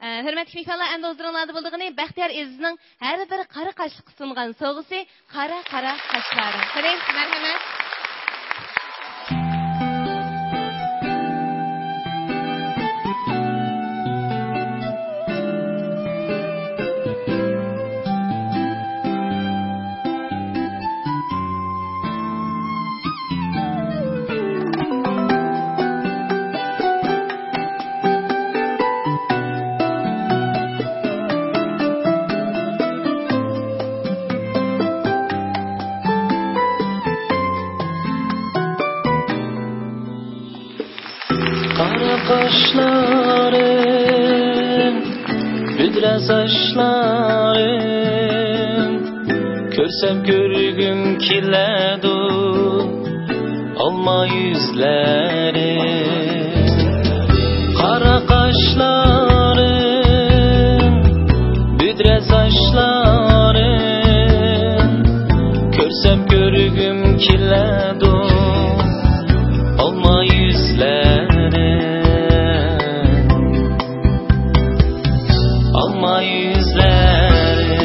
Hürmetli mehmanlar, endi o'zlaringlarda bo'ldig'ini Baxtiyor Ezizning har bir qora qashliq sungan sovg'isi qara qashlari. Qarang, marhamat. Kaşlarım, büdre saçlarım, görsem görgüm kiledu, alma yüzlerim. Kara kaşlarım, büdre saçlarım, görsem görgüm kiledu, alma yüzlerim. Alma yüzleri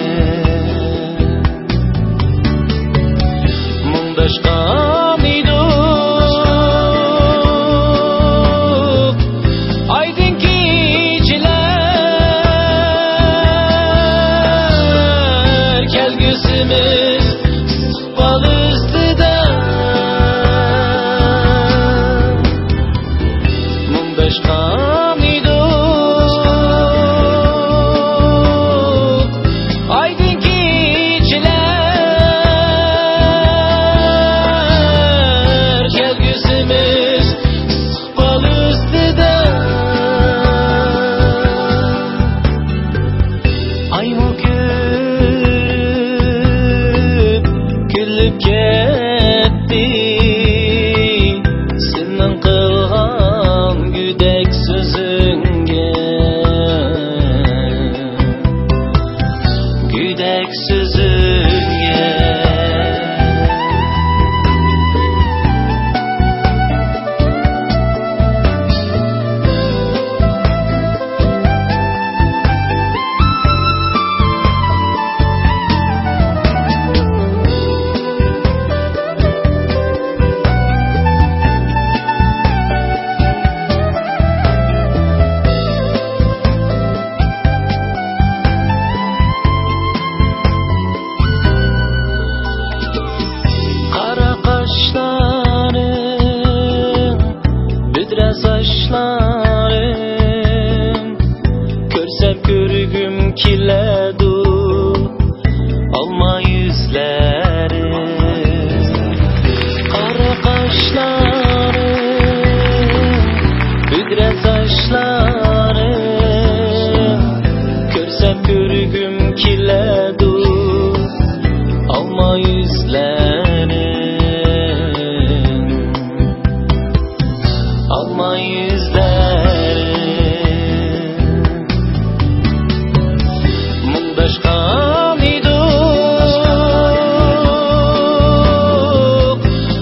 Mundaşkan iduk Aydın geceler Kelgüsümüz balızdıda Mundaşkan saçlarım Görsem görgüm kiledu Alma yüzlerim Kara kaşlarım Büdre saçlarım Görsem görgüm kiledu Alma yüzlerim Alma yüzlerim Mundaşkan iduk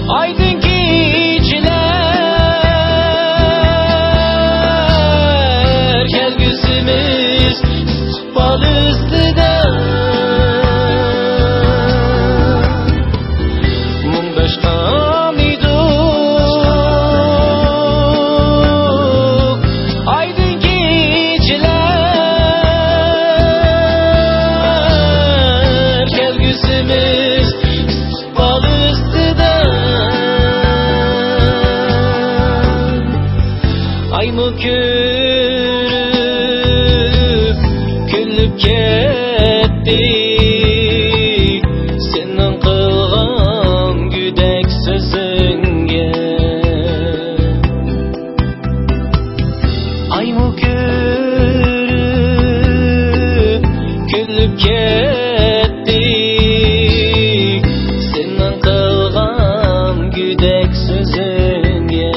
Aydın geceler Kelgüsümüz balızdıda Mundaşkan Ay mı körüp küllüp kettik Senin kılgan güdek sözünge Ay mı körüp küllüp kettik Senin kılgan güdek sözünge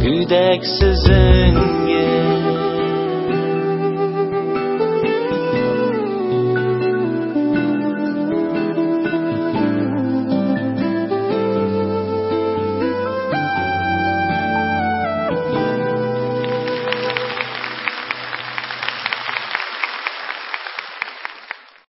Güdek sözünge